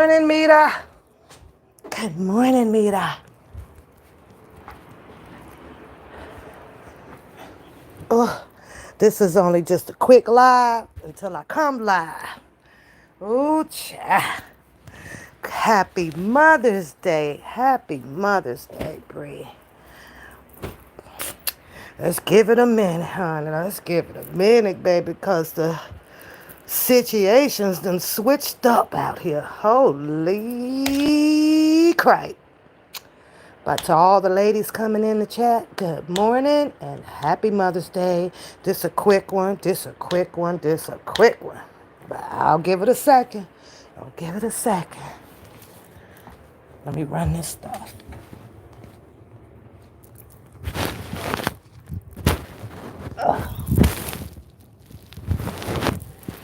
morning, Mita. Good morning, Mita. Oh, this is only just a quick live until I come live. Ooh, child. Happy Mother's Day. Happy Mother's Day, Bree. Let's give it a minute, honey. Let's give it a minute, baby, because the situations done switched up out here. Holy crap. But to all the ladies coming in the chat, good morning and happy Mother's Day. This a quick one. This a quick one. This a quick one. But I'll give it a second. I'll give it a second. Let me run this stuff.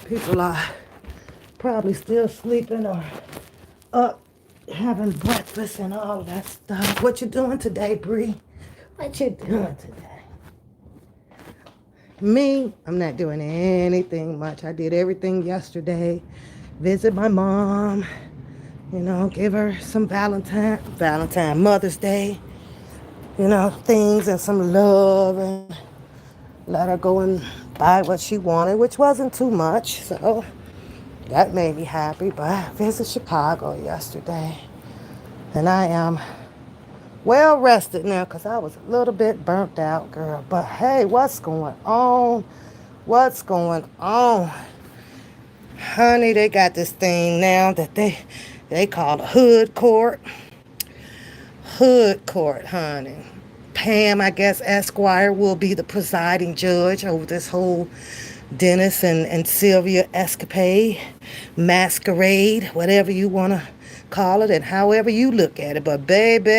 People are probably still sleeping or up having breakfast and all that stuff. What you doing today, Bree? What you doing today? Me, I'm not doing anything much. I did everything yesterday. Visit my mom, give her some Valentine, Mother's Day, things and some love, and let her go and buy what she wanted, which wasn't too much. So that made me happy. But I visited Chicago yesterday, and I am well rested now because I was a little bit burnt out, girl. But hey, what's going on? What's going on? Honey, they got this thing now that they call a hood court. Hood court, honey. Pam, I guess, Esquire will be the presiding judge over this whole Dennis and Sylvia escapade, masquerade, whatever you want to call it, and however you look at it. But baby,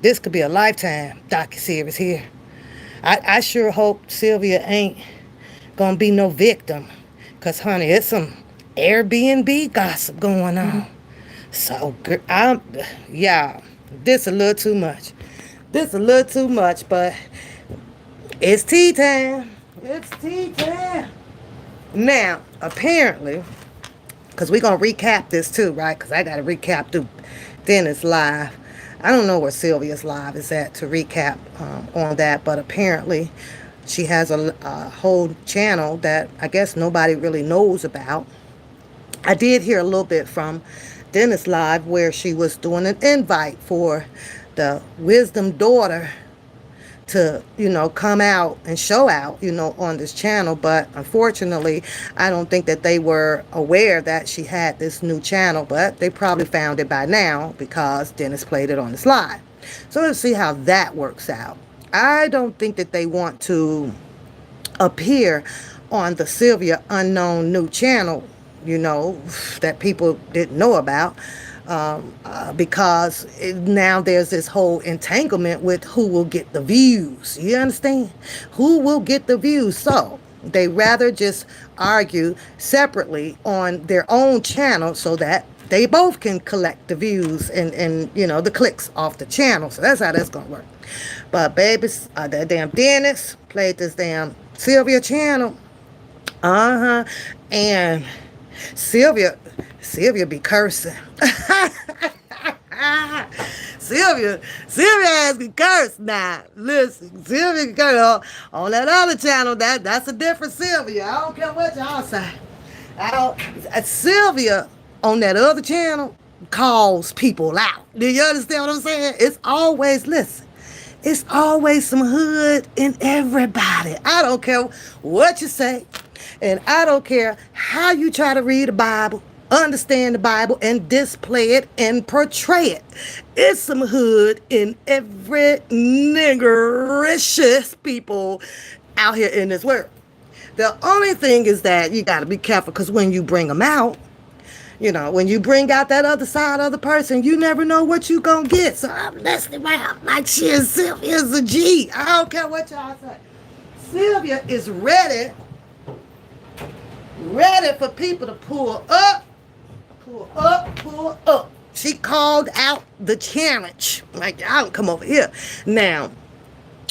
this could be a lifetime docuseries here. I sure hope Sylvia ain't going to be no victim. Because, honey, it's some Airbnb gossip going on. So, this a little too much. This a little too much, but it's tea time. It's tea time. Now, apparently, because we're going to recap this too, right? Because I got to recap through Dennis live. I don't know where Sylvia's live is at to recap on that, but apparently she has a whole channel that I guess nobody really knows about. I did hear a little bit from Dennis live where she was doing an invite for the wisdom daughter to, come out and show out, on this channel. But unfortunately, I don't think that they were aware that she had this new channel, but they probably found it by now because Dennis played it on his live. So let's see how that works out. I don't think that they want to appear on the Sylvia unknown new channel, that people didn't know about, because now there's this whole entanglement with who will get the views. You understand? Who will get the views? So they rather just argue separately on their own channel so that they both can collect the views and the clicks off the channel. So that's how that's going to work. But babies, that damn Dennis played this damn Sylvia channel. And Sylvia be cursing. Sylvia has been cursed now. Listen, Sylvia can curse on that other channel. That's a different Sylvia. I don't care what y'all say. Sylvia on that other channel calls people out. Do you understand what I'm saying? It's always some hood in everybody. I don't care what you say, and I don't care how you try to read the Bible, understand the Bible, and display it and portray it. It's some hood in every niggericious people out here in this world. The only thing is that you got to be careful, because when you bring them out, when you bring out that other side of the person, you never know what you gonna get. So I'm listening around like Sylvia's a G. I don't care what y'all say. Sylvia is ready for people to pull up. She called out the challenge. Like, y'all come over here. Now,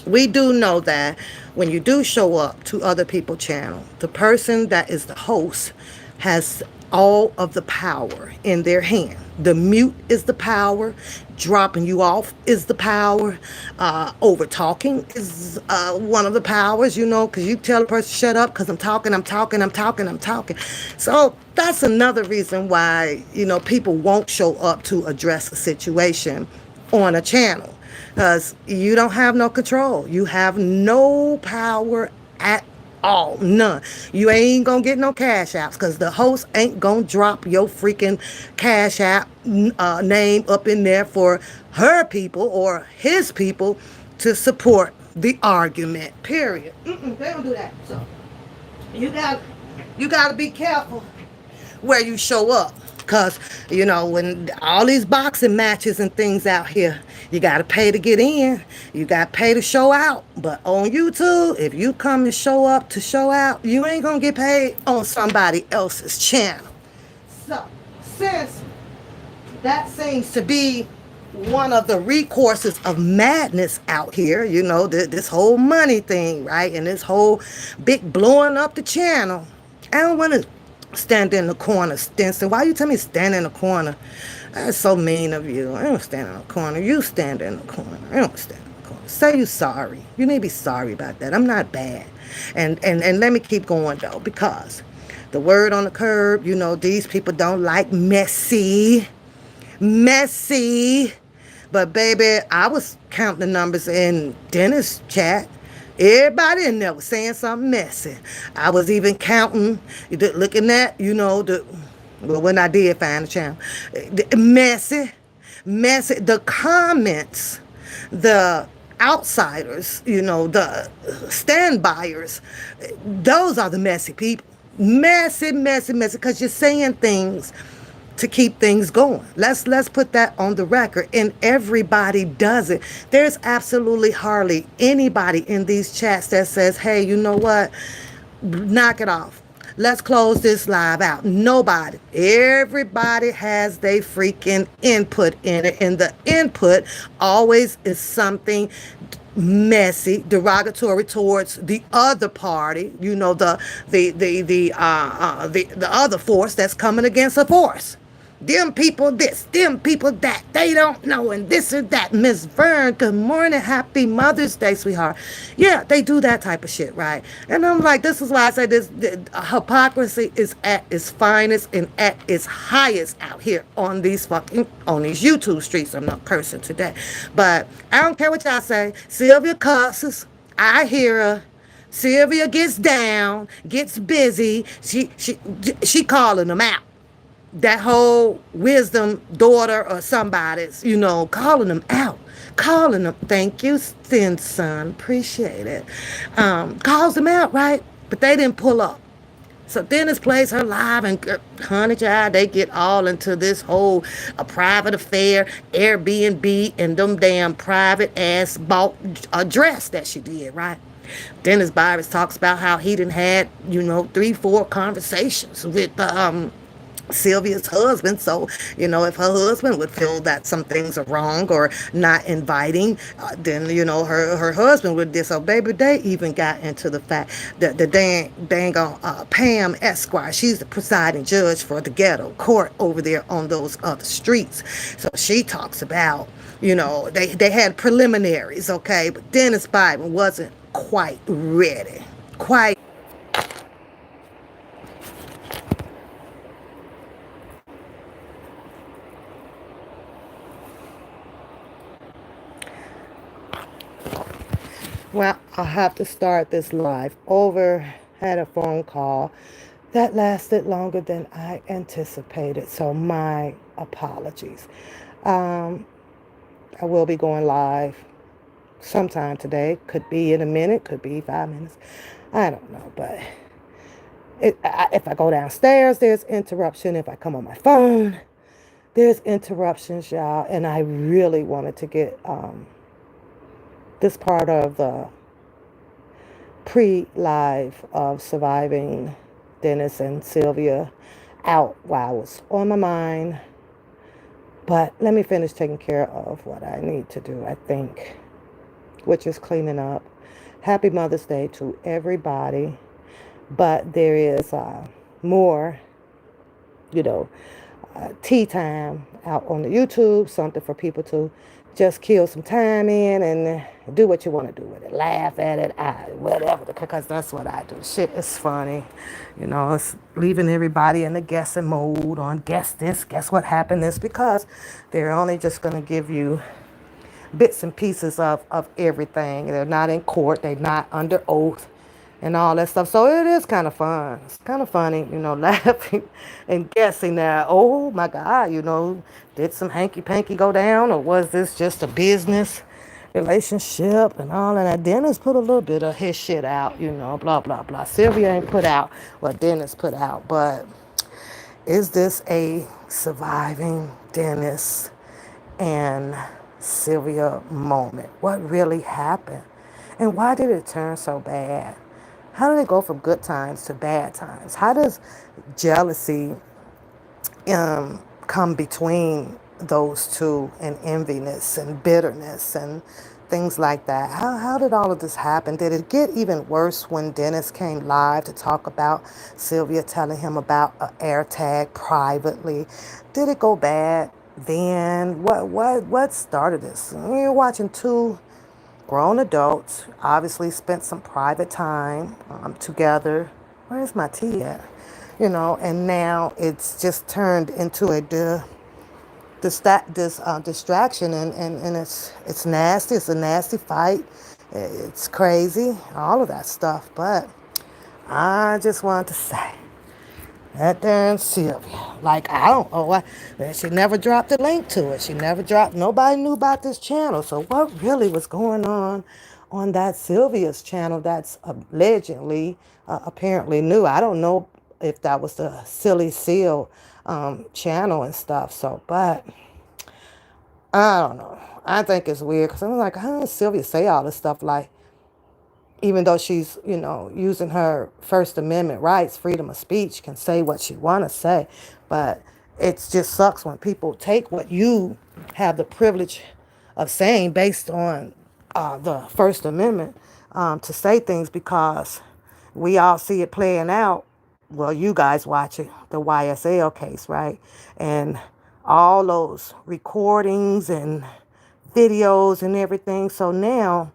we do know that when you do show up to other people's channel, the person that is the host has all of the power in their hand. The mute is the power. Dropping you off is the power. Over talking is one of the powers, because you tell a person, shut up, because I'm talking, I'm talking, I'm talking, I'm talking. So that's another reason why, people won't show up to address a situation on a channel, because you don't have no control. You have no power at all. None. You ain't gonna get no cash apps, because the host ain't gonna drop your freaking cash app name up in there for her people or his people to support the argument. Period. They don't do that. So you got to be careful where you show up. Because, when all these boxing matches and things out here, you got to pay to get in. You got to pay to show out. But on YouTube, if you come and show up to show out, you ain't going to get paid on somebody else's channel. So, since that seems to be one of the recourses of madness out here, this whole money thing, right? And this whole big blowing up the channel. I don't want to stand in the corner, Stinson. Why you tell me stand in the corner? That's so mean of you. I don't stand in the corner. You stand in the corner. I don't stand in the corner. Say you sorry. You need to be sorry about that. I'm not bad. And let me keep going, though, because the word on the curb, these people don't like messy. Messy. But, baby, I was counting the numbers in Dennis' chat. Everybody in there was saying something messy. I was even counting, looking at, when I did find the channel. Messy. The comments, the outsiders, the stand buyers, those are the messy people. Messy, because you're saying things to keep things going. Let's put that on the record. And everybody does it. There's absolutely hardly anybody in these chats that says, hey, you know what? Knock it off. Let's close this live out. Nobody. Everybody has their freaking input in it. And the input always is something messy, derogatory towards the other party, the other force that's coming against a force. Them people this, them people that, they don't know, and this or that. Miss Vern, good morning, happy Mother's Day, sweetheart. Yeah, they do that type of shit, right? And I'm like, this is why I say this, hypocrisy is at its finest and at its highest out here on these YouTube streets. I'm not cursing today, but I don't care what y'all say. Sylvia cusses, I hear her. Sylvia gets down, gets busy. She calling them out. That whole wisdom daughter or somebody's, calling them out. Calling them, thank you, thin son, appreciate it. Calls them out, right? But they didn't pull up. So Dennis plays her live, and honey child, they get all into this whole a private affair, Airbnb, and them damn private ass bought a dress that she did, right? Dennis Byers talks about how he done had, 3-4 conversations with Sylvia's husband. So, if her husband would feel that some things are wrong or not inviting, then, her husband would disobey. But they even got into the fact that the dang Pam Esquire, she's the presiding judge for the ghetto court over there on those other streets. So she talks about, they had preliminaries, okay, but Dennis Biden wasn't quite ready. Well, I'll have to start this live over. Had a phone call that lasted longer than I anticipated, so my apologies. I will be going live sometime today. Could be in a minute, could be 5 minutes. I don't know, but if I go downstairs, there's interruption. If I come on my phone, there's interruptions, y'all. And I really wanted to get this part of the pre-live of surviving Dennis and Sylvia out while it was on my mind. But let me finish taking care of what I need to do, I think, which is cleaning up. Happy Mother's Day to everybody. But there is more you know, tea time out on the YouTube, something for people to just kill some time in and do what you want to do with it. Laugh at it, whatever, because that's what I do. Shit is funny. It's leaving everybody in the guessing mode on guess this, guess what happened this, because they're only just going to give you bits and pieces of everything. They're not in court, they're not under oath and all that stuff. So it is kind of fun. It's kind of funny, laughing and guessing that, oh my God, did some hanky panky go down, or was this just a business relationship and all of that? Dennis put a little bit of his shit out, blah, blah, blah. Sylvia ain't put out what Dennis put out, but is this a surviving Dennis and Sylvia moment? What really happened? And why did it turn so bad? How did it go from good times to bad times? How does jealousy come between those two, and enviness and bitterness and things like that? How did all of this happen? Did it get even worse when Dennis came live to talk about Sylvia telling him about an air tag privately? Did it go bad then? What started this? You're watching two grown adults, obviously spent some private time together. Where's my tea at? And now it's just turned into a distraction, and it's nasty. It's a nasty fight. It's crazy, all of that stuff. But I just wanted to say that darn Sylvia. Like, I don't know why. She never dropped a link to it. She never dropped. Nobody knew about this channel. So what really was going on that Sylvia's channel that's allegedly, apparently new? I don't know if that was the Silly Seal channel and stuff. So, but I don't know. I think it's weird because I'm like, how does Sylvia say all this stuff? Like, even though she's, using her First Amendment rights, freedom of speech, can say what she want to say. But it just sucks when people take what you have the privilege of saying based on the First Amendment to say things, because we all see it playing out. Well, you guys watch it, the YSL case, right? And all those recordings and videos and everything. So now,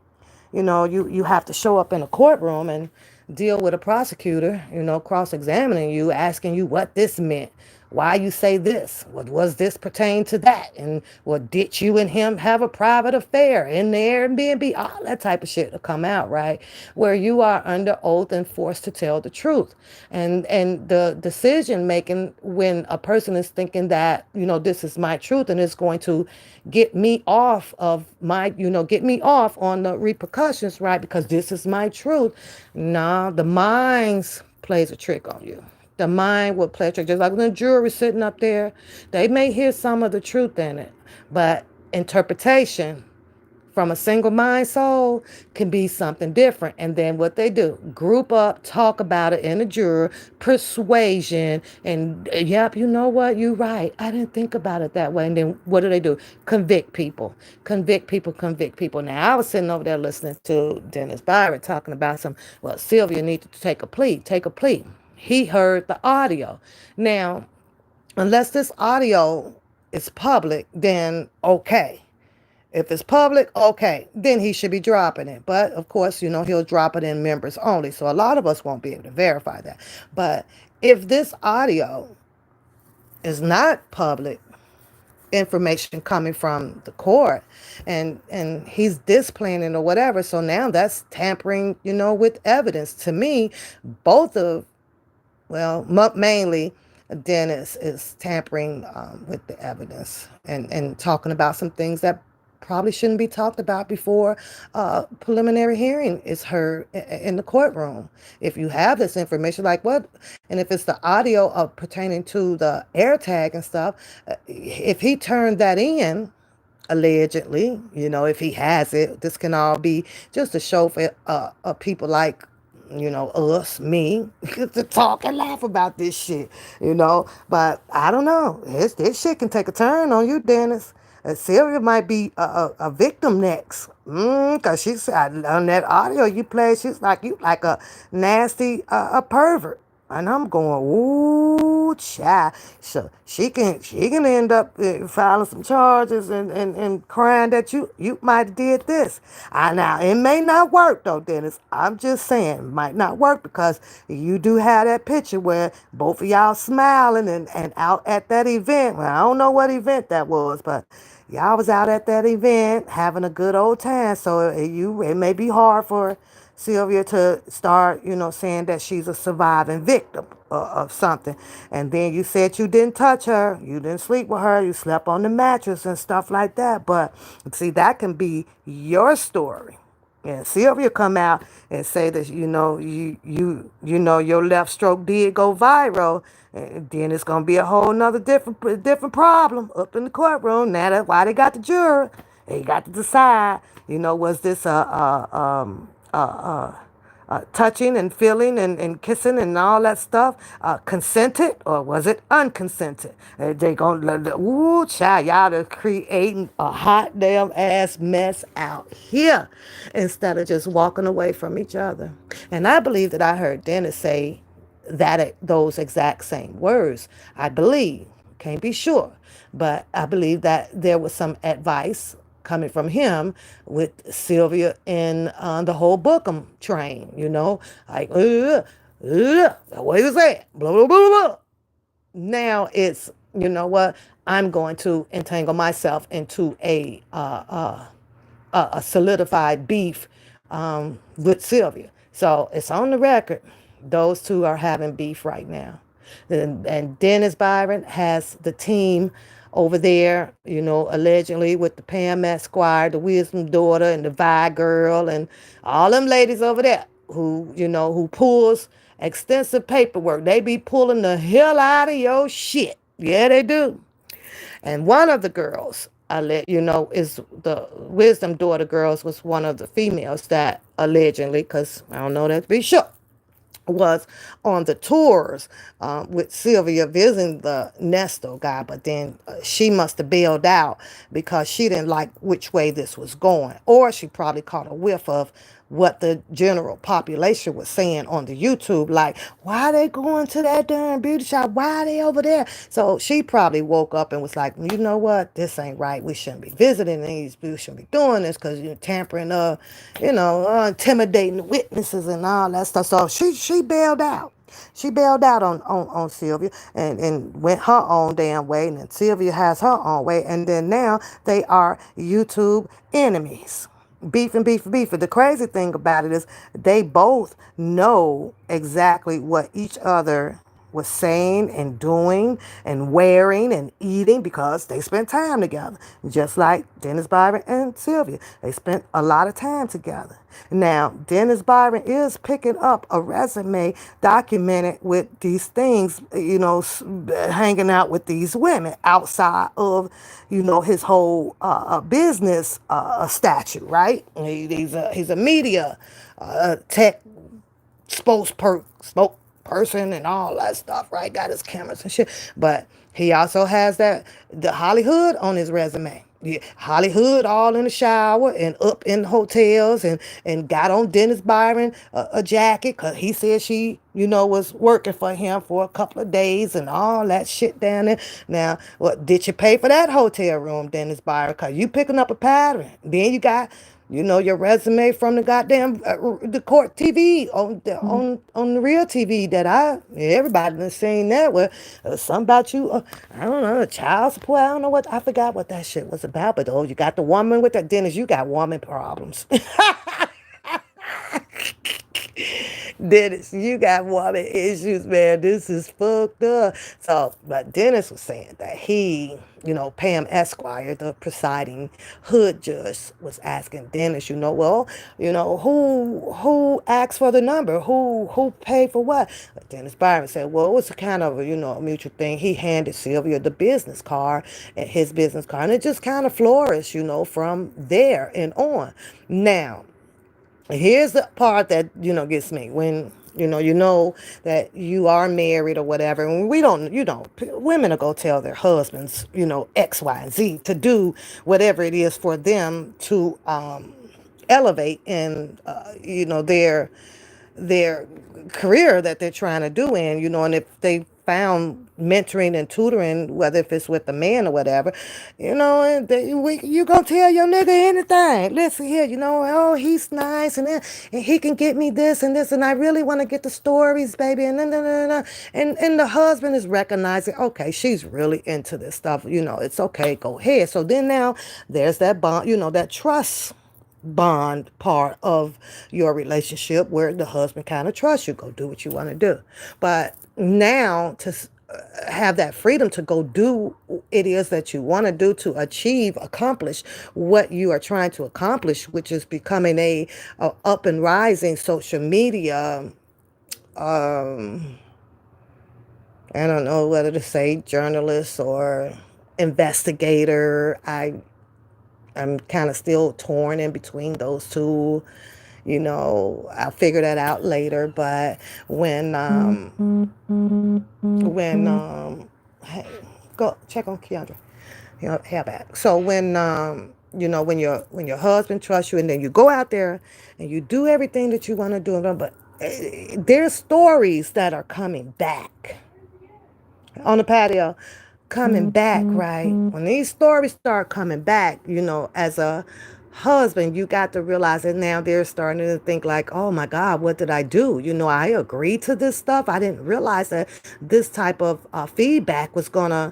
you have to show up in a courtroom and deal with a prosecutor, cross-examining you, asking you what this meant, why you say this, what was this pertain to that, and what did you and him have a private affair in the Airbnb, all that type of shit will come out, right? Where you are under oath and forced to tell the truth. And the decision making, when a person is thinking that, this is my truth and it's going to get me off of my, get me off on the repercussions, right? Because this is my truth. Nah, the mind plays a trick on you. The mind will play a trick. Just like when the jury sitting up there, they may hear some of the truth in it, but interpretation from a single mind soul can be something different. And then what they do, group up, talk about it in a juror, persuasion, and yep, you know what, you're right, I didn't think about it that way. And then what do? Convict people. Convict people. Now, I was sitting over there listening to Dennis Byron talking about Sylvia needed to take a plea. He heard the audio. Now, unless this audio is public, then okay. If it's public, okay, then he should be dropping it. But of course, he'll drop it in members only. So a lot of us won't be able to verify that. But if this audio is not public information coming from the court, and he's displaying it or whatever, so now that's tampering, with evidence. To me, both of, well, mainly Dennis is tampering with the evidence and talking about some things that probably shouldn't be talked about before preliminary hearing is heard in the courtroom. If you have this information, like what, and if it's the audio of pertaining to the air tag and stuff, if he turned that in, allegedly, if he has it, this can all be just a show for people like, us, me, to talk and laugh about this shit, But I don't know. This shit can take a turn on you, Dennis. Sylvia might be a victim next. Because she said on that audio you played, she's like, you like a nasty a pervert. And I'm going, ooh, child. So she can end up filing some charges and crying that you might have did this. Now it may not work though, Dennis. I'm just saying it might not work because you do have that picture where both of y'all smiling and out at that event. Well, I don't know what event that was, but y'all was out at that event having a good old time. So it may be hard for Sylvia to start, saying that she's a surviving victim of something. And then you said you didn't touch her, you didn't sleep with her, you slept on the mattress and stuff like that. But see, that can be your story. And Sylvia come out and say that your left stroke did go viral, and then it's gonna be a whole nother different problem up in the courtroom. Now that's why they got the jury. They got to decide. Was this touching and feeling and kissing and all that stuff consented, or was it unconsented? They gonna ooh child, y'all are creating a hot damn ass mess out here instead of just walking away from each other. And I believe that I heard Dennis say those exact same words. I believe, can't be sure, but I believe that there was some advice coming from him with Sylvia in the whole Bookham train, like, what he was saying, blah, blah, blah, blah. Now it's, you know what, I'm going to entangle myself into a solidified beef with Sylvia. So it's on the record. Those two are having beef right now. And Dennis Byron has the team over there, allegedly with the Pam Esquire, the Wisdom daughter, and the Vi girl, and all them ladies over there who pulls extensive paperwork. They be pulling the hell out of your shit. Yeah, they do. And one of the girls, is the Wisdom daughter girls was one of the females that allegedly, because I don't know that to be sure, was on the tours with Sylvia visiting the Nesto guy, but then she must have bailed out because she didn't like which way this was going, or she probably caught a whiff of what the general population was saying on the YouTube, like, why are they going to that darn beauty shop? Why are they over there? So she probably woke up and was like, you know what? This ain't right. We shouldn't be visiting these. We shouldn't be doing this because you're tampering, intimidating witnesses and all that stuff. So she bailed out. She bailed out on Sylvia and went her own damn way. And then Sylvia has her own way. And then now they are YouTube enemies. Beef and beef and beef. The crazy thing about it is they both know exactly what each other was saying and doing and wearing and eating because they spent time together. Just like Dennis Byron and Sylvia. They spent a lot of time together. Now, Dennis Byron is picking up a resume documented with these things, hanging out with these women outside of, his whole business statue, right? He's a media tech spokesperson and all that stuff, right? Got his cameras and shit. But he also has the Hollywood on his resume. Yeah, Hollywood all in the shower and up in hotels and got on Dennis Byron a jacket because he said she, was working for him for a couple of days and all that shit down there. Now, what did you pay for that hotel room, Dennis Byron? Because you picking up a pattern. Then you got your resume from the goddamn the court TV on the real TV that everybody done seen that where something about you I don't know, child support. I don't know what, I forgot what that shit was about. But you got the woman with that Dennis. You got woman problems. Dennis, you got woman issues, man. This is fucked up. So, but Dennis was saying that he, Pam Esquire, the presiding hood judge, was asking Dennis, who asked for the number? Who paid for what? But Dennis Byron said, well, it was kind of a mutual thing. He handed Sylvia the business card, and his business card, and it just kind of flourished, from there and on. Now, here's the part that gets me when that you are married or whatever, and women are gonna tell their husbands X, Y, and Z to do whatever it is for them to elevate in their their career that they're trying to do in, and if they found mentoring and tutoring, whether if it's with a man or whatever, and you gonna tell your nigga anything. Listen here, oh, he's nice, and he can get me this and this, and I really want to get the stories, baby, and the husband is recognizing, okay, she's really into this stuff, it's okay, go ahead. So then now there's that bond, that trust bond part of your relationship where the husband kind of trusts you, go do what you want to do. But now to have that freedom to go do it is that you want to do to accomplish what you are trying to accomplish, which is becoming a up and rising social media, I don't know whether to say journalist or investigator. I'm kind of still torn in between those two. I'll figure that out later. But hey, go check on Keandra. Hair back. So when your husband trusts you, and then you go out there and you do everything that you want to do, but there's stories that are coming back on the patio, coming back, right? When these stories start coming back, as a husband, you got to realize that now they're starting to think like, oh my God, what did I do? I agreed to this stuff. I didn't realize that this type of feedback was gonna,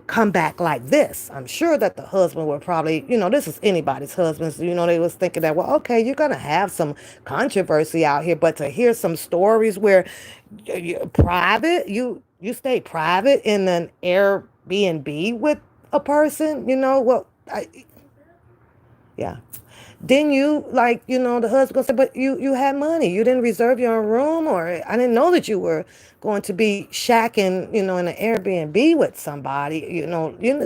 come back like this. I'm sure that the husband would probably, this is anybody's husbands, they was thinking that, well, okay, you're gonna have some controversy out here, but to hear some stories where you stay private in an Airbnb with a person, well, yeah. Then you like, the husband gonna say, but you had money. You didn't reserve your own room, or I didn't know that you were going to be shacking, in an Airbnb with somebody,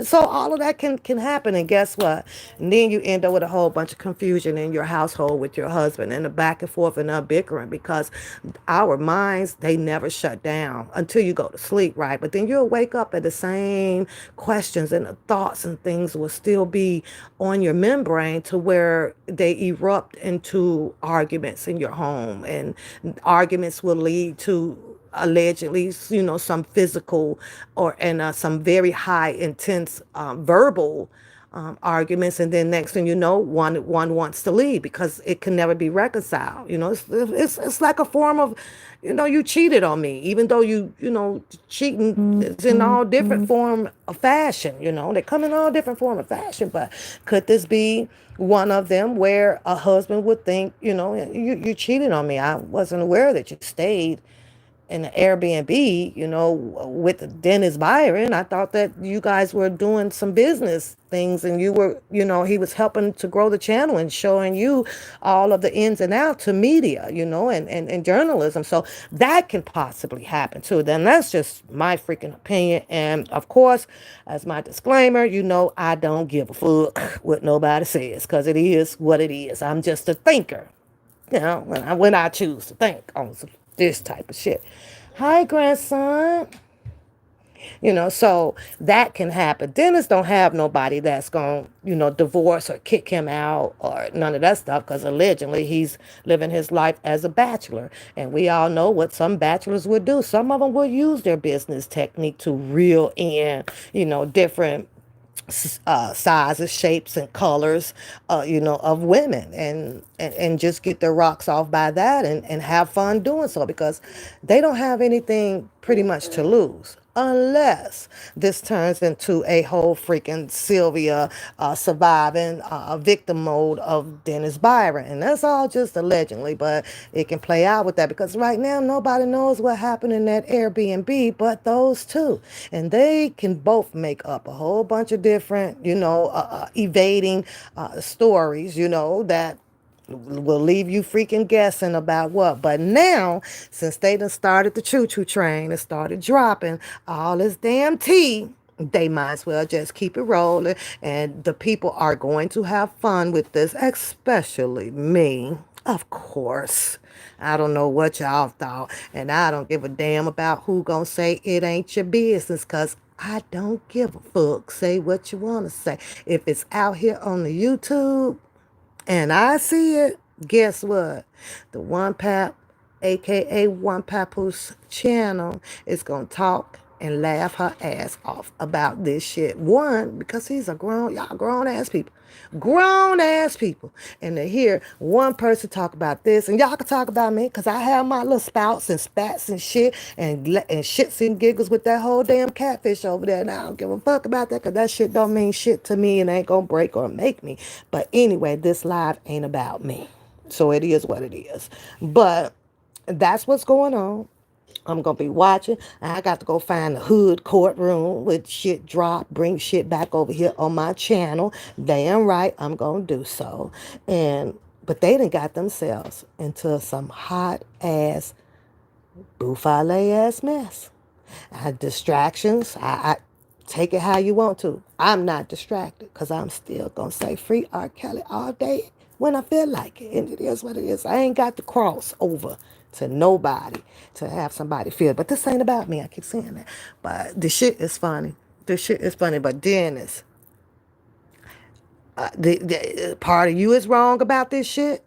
so all of that can happen. And guess what? And then you end up with a whole bunch of confusion in your household with your husband, and the back and forth and the bickering, because our minds, they never shut down until you go to sleep, right? But then you'll wake up and the same questions and the thoughts and things will still be on your membrane, to where they erupt into arguments in your home, and arguments will lead to allegedly, some physical and some very high intense verbal arguments. And then next thing you know, one wants to leave because it can never be reconciled. It's like a form of, you cheated on me, even though cheating is in all different form of fashion. They come in all different form of fashion. But could this be one of them, where a husband would think, you cheated on me, I wasn't aware that you stayed in an Airbnb, with Dennis Byron. I thought that you guys were doing some business things, and you were, he was helping to grow the channel and showing you all of the ins and outs to media, and journalism. So that can possibly happen too. Then that's just my freaking opinion. And of course, as my disclaimer, I don't give a fuck what nobody says, because it is what it is. I'm just a thinker. When I choose to think on this type of shit. Hi, grandson. So that can happen. Dennis don't have nobody that's going to, divorce or kick him out or none of that stuff, because allegedly he's living his life as a bachelor. And we all know what some bachelors would do. Some of them will use their business technique to reel in, different sizes, shapes, and colors, of women, and just get their rocks off by that, and have fun doing so, because they don't have anything pretty much to lose. Unless this turns into a whole freaking Sylvia surviving victim mode of Dennis Byron. And that's all just allegedly, but it can play out with that, because right now nobody knows what happened in that Airbnb but those two. And they can both make up a whole bunch of different, evading stories, that will leave you freaking guessing about what. But now, since they done started the choo-choo train and started dropping all this damn tea, they might as well just keep it rolling. And the people are going to have fun with this, especially me, of course. I don't know what y'all thought, and I don't give a damn about who gonna say it ain't your business, because I don't give a fuck. Say what you want to say. If it's out here on the YouTube, and I see it, guess what? The one pap aka One Papoose channel, is gonna talk and laugh her ass off about this shit. One, because he's a y'all grown ass people. Grown ass people. And to hear one person talk about this, and y'all can talk about me, because I have my little spouts and spats and shit, and shits and giggles with that whole damn catfish over there. And I don't give a fuck about that, because that shit don't mean shit to me and ain't gonna break or make me. But anyway, this live ain't about me. So it is what it is. But that's what's going on. I'm going to be watching. I got to go find the hood courtroom with shit drop, bring shit back over here on my channel. Damn right, I'm going to do so. But they done got themselves into some hot ass, buffale ass mess. Distractions. I take it how you want to. I'm not distracted because I'm still going to say free R. Kelly all day when I feel like it. And it is what it is. I ain't got to cross over to nobody to have somebody feel. But this ain't about me. I keep saying that. But the shit is funny. The shit is funny. But Dennis, the part of you is wrong about this shit.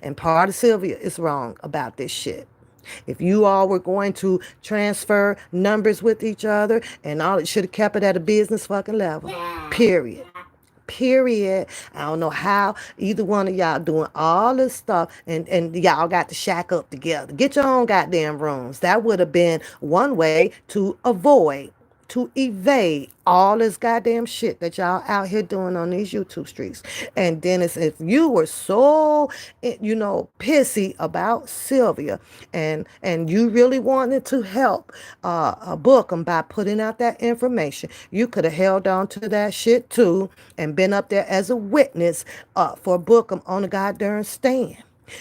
And part of Sylvia is wrong about this shit. If you all were going to transfer numbers with each other and all, it should have kept it at a business fucking level. Period. Period. I don't know how either one of y'all doing all this stuff and y'all got to shack up together. Get your own goddamn rooms. That would have been one way to evade all this goddamn shit that y'all out here doing on these YouTube streets. And Dennis, if you were so, pissy about Sylvia and you really wanted to help book them by putting out that information, you could have held on to that shit too and been up there as a witness for book them on a goddamn stand.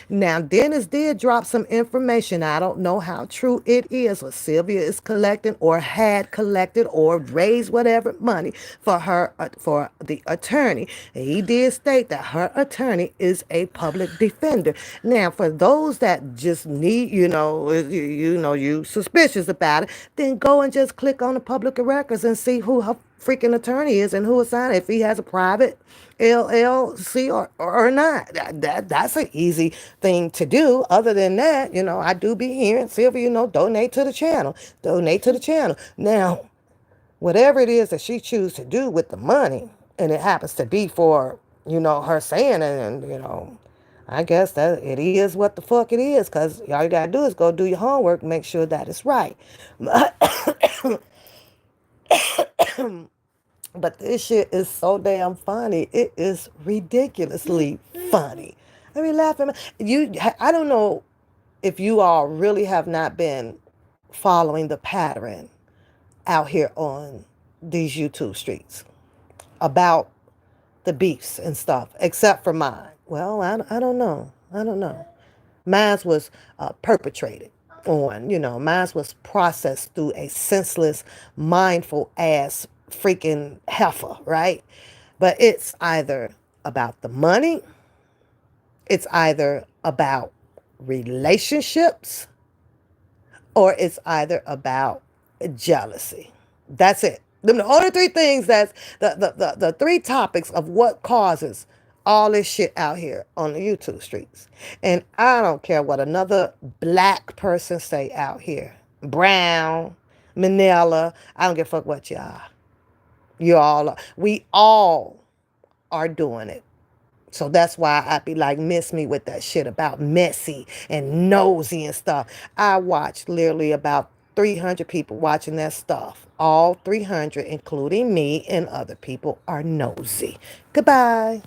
Now, Dennis did drop some information. I don't know how true it is, or Sylvia is collecting or had collected or raised whatever money for her, for the attorney. He did state that her attorney is a public defender. Now, for those that just need, you suspicious about it, then go and just click on the public records and see who her freaking attorney is and who assigned it, if he has a private LLC or not. That's an easy thing to do. Other than that, I do be hearing Sylvia, donate to the channel. Donate to the channel. Now, whatever it is that she chooses to do with the money, and it happens to be for, her saying it, and, I guess that it is what the fuck it is, because all you got to do is go do your homework and make sure that it's right. But this shit is so damn funny. It is ridiculously funny. I mean, laughing. I don't know if you all really have not been following the pattern out here on these YouTube streets about the beefs and stuff, except for mine. Well, I don't know. I don't know. Mine was perpetrated on, mine was processed through a senseless, mindful ass freaking heifer, right? But it's either about the money, it's either about relationships, or it's either about jealousy. That's it. Them the only three things, that's the three topics of what causes all this shit out here on the YouTube streets. And I don't care what another black person say out here. Brown, Manila, I don't give a fuck what you are. We all are doing it. So that's why I be like, miss me with that shit about messy and nosy and stuff. I watched literally about 300 people watching that stuff. All 300, including me and other people, are nosy. Goodbye.